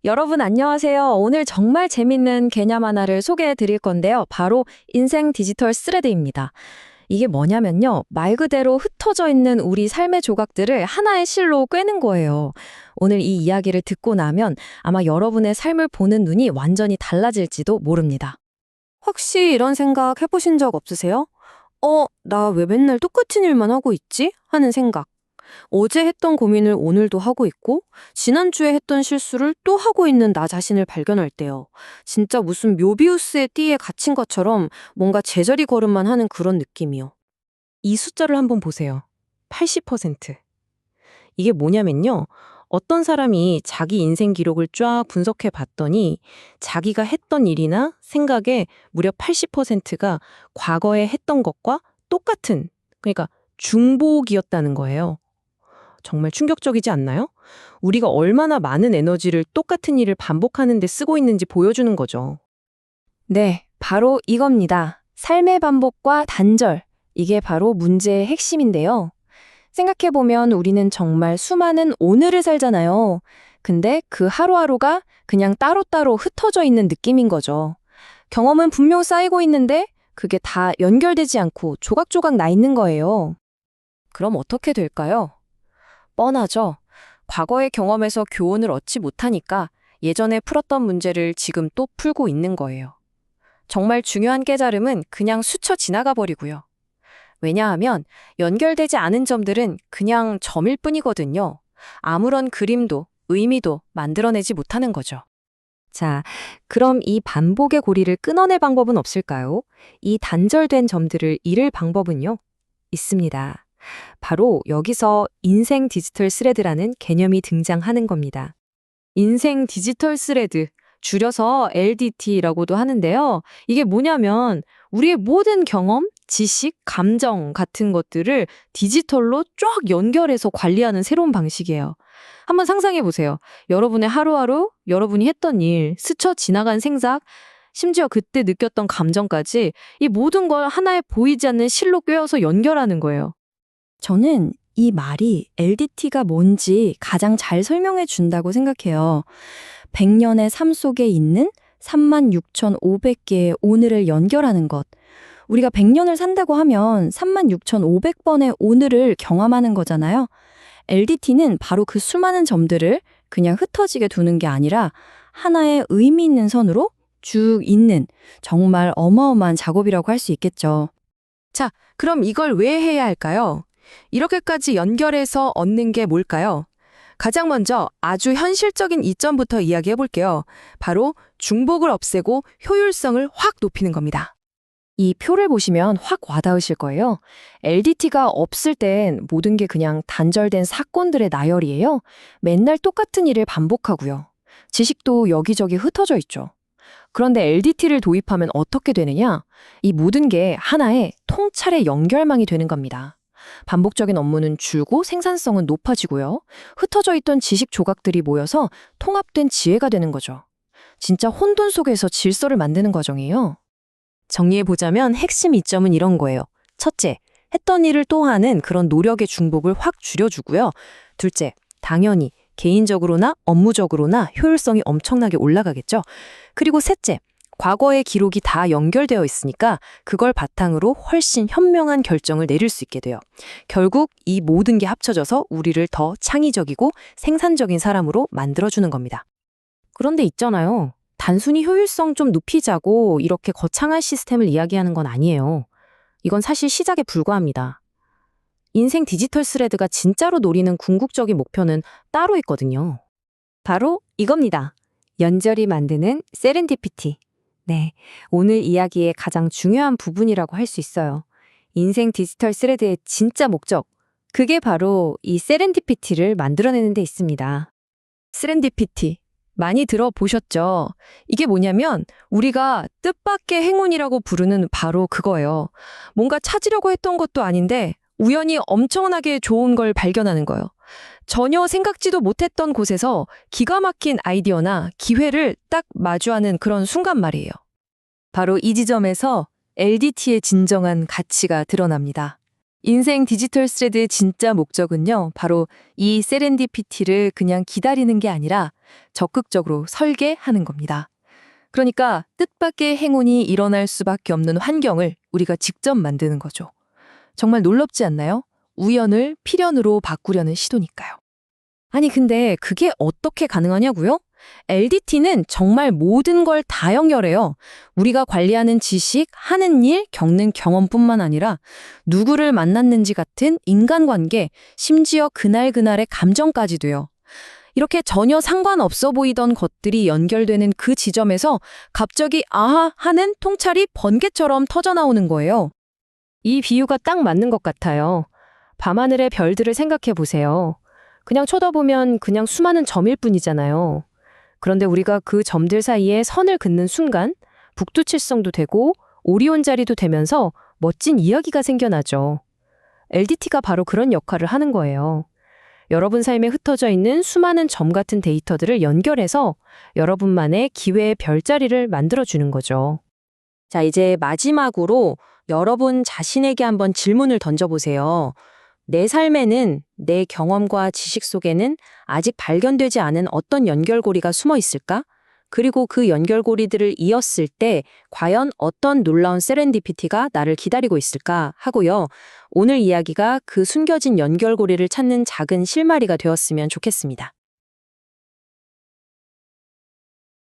여러분 안녕하세요. 오늘 정말 재밌는 개념 하나를 소개해 드릴 건데요. 바로 인생 디지털 스레드입니다. 이게 뭐냐면요. 말 그대로 흩어져 있는 우리 삶의 조각들을 하나의 실로 꿰는 거예요. 오늘 이 이야기를 듣고 나면 아마 여러분의 삶을 보는 눈이 완전히 달라질지도 모릅니다. 혹시 이런 생각 해보신 적 없으세요? 나 왜 맨날 똑같은 일만 하고 있지? 하는 생각. 어제 했던 고민을 오늘도 하고 있고, 지난주에 했던 실수를 또 하고 있는 나 자신을 발견할 때요. 진짜 무슨 묘비우스의 띠에 갇힌 것처럼 뭔가 제자리 걸음만 하는 그런 느낌이요. 이 숫자를 한번 보세요. 80%. 이게 뭐냐면요. 어떤 사람이 자기 인생 기록을 쫙 분석해 봤더니 자기가 했던 일이나 생각의 무려 80%가 과거에 했던 것과 똑같은, 그러니까 중복이었다는 거예요. 정말 충격적이지 않나요? 우리가 얼마나 많은 에너지를 똑같은 일을 반복하는 데 쓰고 있는지 보여주는 거죠. 네, 바로 이겁니다. 삶의 반복과 단절. 이게 바로 문제의 핵심인데요. 생각해보면 우리는 정말 수많은 오늘을 살잖아요. 근데 그 하루하루가 그냥 따로따로 흩어져 있는 느낌인 거죠. 경험은 분명 쌓이고 있는데 그게 다 연결되지 않고 조각조각 나 있는 거예요. 그럼 어떻게 될까요? 뻔하죠. 과거의 경험에서 교훈을 얻지 못하니까 예전에 풀었던 문제를 지금 또 풀고 있는 거예요. 정말 중요한 깨달음은 그냥 스쳐 지나가 버리고요. 왜냐하면 연결되지 않은 점들은 그냥 점일 뿐이거든요. 아무런 그림도 의미도 만들어내지 못하는 거죠. 자, 그럼 이 반복의 고리를 끊어낼 방법은 없을까요? 이 단절된 점들을 잃을 방법은요? 있습니다. 바로 여기서 인생 디지털 스레드라는 개념이 등장하는 겁니다. 인생 디지털 스레드, 줄여서 LDT라고도 하는데요. 이게 뭐냐면 우리의 모든 경험, 지식, 감정 같은 것들을 디지털로 쫙 연결해서 관리하는 새로운 방식이에요. 한번 상상해 보세요. 여러분의 하루하루, 여러분이 했던 일, 스쳐 지나간 생각, 심지어 그때 느꼈던 감정까지 이 모든 걸 하나의 보이지 않는 실로 꿰어서 연결하는 거예요. 저는 이 말이 LDT가 뭔지 가장 잘 설명해 준다고 생각해요. 100년의 삶 속에 있는 36,500개의 오늘을 연결하는 것. 우리가 100년을 산다고 하면 36,500번의 오늘을 경험하는 거잖아요. LDT는 바로 그 수많은 점들을 그냥 흩어지게 두는 게 아니라 하나의 의미 있는 선으로 쭉 잇는 정말 어마어마한 작업이라고 할 수 있겠죠. 자, 그럼 이걸 왜 해야 할까요? 이렇게까지 연결해서 얻는 게 뭘까요? 가장 먼저 아주 현실적인 이점부터 이야기해 볼게요. 바로 중복을 없애고 효율성을 확 높이는 겁니다. 이 표를 보시면 확 와닿으실 거예요. LDT가 없을 땐 모든 게 그냥 단절된 사건들의 나열이에요. 맨날 똑같은 일을 반복하고요. 지식도 여기저기 흩어져 있죠. 그런데 LDT를 도입하면 어떻게 되느냐? 이 모든 게 하나의 통찰의 연결망이 되는 겁니다. 반복적인 업무는 줄고 생산성은 높아지고요. 흩어져 있던 지식 조각들이 모여서 통합된 지혜가 되는 거죠. 진짜 혼돈 속에서 질서를 만드는 과정이에요. 정리해보자면 핵심 이점은 이런 거예요. 첫째, 했던 일을 또 하는 그런 노력의 중복을 확 줄여주고요. 둘째, 당연히 개인적으로나 업무적으로나 효율성이 엄청나게 올라가겠죠. 그리고 셋째, 과거의 기록이 다 연결되어 있으니까 그걸 바탕으로 훨씬 현명한 결정을 내릴 수 있게 돼요. 결국 이 모든 게 합쳐져서 우리를 더 창의적이고 생산적인 사람으로 만들어주는 겁니다. 그런데 있잖아요. 단순히 효율성 좀 높이자고 이렇게 거창한 시스템을 이야기하는 건 아니에요. 이건 사실 시작에 불과합니다. 인생 디지털 스레드가 진짜로 노리는 궁극적인 목표는 따로 있거든요. 바로 이겁니다. 연결이 만드는 세렌디피티. 네, 오늘 이야기의 가장 중요한 부분이라고 할 수 있어요. 인생 디지털 스레드의 진짜 목적, 그게 바로 이 세렌디피티를 만들어내는 데 있습니다. 세렌디피티. 많이 들어보셨죠? 이게 뭐냐면 우리가 뜻밖의 행운이라고 부르는 바로 그거예요. 뭔가 찾으려고 했던 것도 아닌데 우연히 엄청나게 좋은 걸 발견하는 거예요. 전혀 생각지도 못했던 곳에서 기가 막힌 아이디어나 기회를 딱 마주하는 그런 순간 말이에요. 바로 이 지점에서 LDT의 진정한 가치가 드러납니다. 인생 디지털 스레드의 진짜 목적은요, 바로 이 세렌디피티를 그냥 기다리는 게 아니라 적극적으로 설계하는 겁니다. 그러니까 뜻밖의 행운이 일어날 수밖에 없는 환경을 우리가 직접 만드는 거죠. 정말 놀랍지 않나요? 우연을 필연으로 바꾸려는 시도니까요. 아니, 근데 그게 어떻게 가능하냐고요? LDT는 정말 모든 걸 다 연결해요. 우리가 관리하는 지식, 하는 일, 겪는 경험뿐만 아니라 누구를 만났는지 같은 인간관계, 심지어 그날그날의 감정까지도요. 이렇게 전혀 상관없어 보이던 것들이 연결되는 그 지점에서 갑자기 아하 하는 통찰이 번개처럼 터져나오는 거예요. 이 비유가 딱 맞는 것 같아요. 밤하늘의 별들을 생각해 보세요. 그냥 쳐다보면 그냥 수많은 점일 뿐이잖아요. 그런데 우리가 그 점들 사이에 선을 긋는 순간 북두칠성도 되고 오리온 자리도 되면서 멋진 이야기가 생겨나죠. LDT가 바로 그런 역할을 하는 거예요. 여러분 삶에 흩어져 있는 수많은 점 같은 데이터들을 연결해서 여러분만의 기회의 별자리를 만들어주는 거죠. 자, 이제 마지막으로 여러분 자신에게 한번 질문을 던져보세요. 내 삶에는 내 경험과 지식 속에는 아직 발견되지 않은 어떤 연결고리가 숨어 있을까? 그리고 그 연결고리들을 이었을 때 과연 어떤 놀라운 세렌디피티가 나를 기다리고 있을까 하고요. 오늘 이야기가 그 숨겨진 연결고리를 찾는 작은 실마리가 되었으면 좋겠습니다.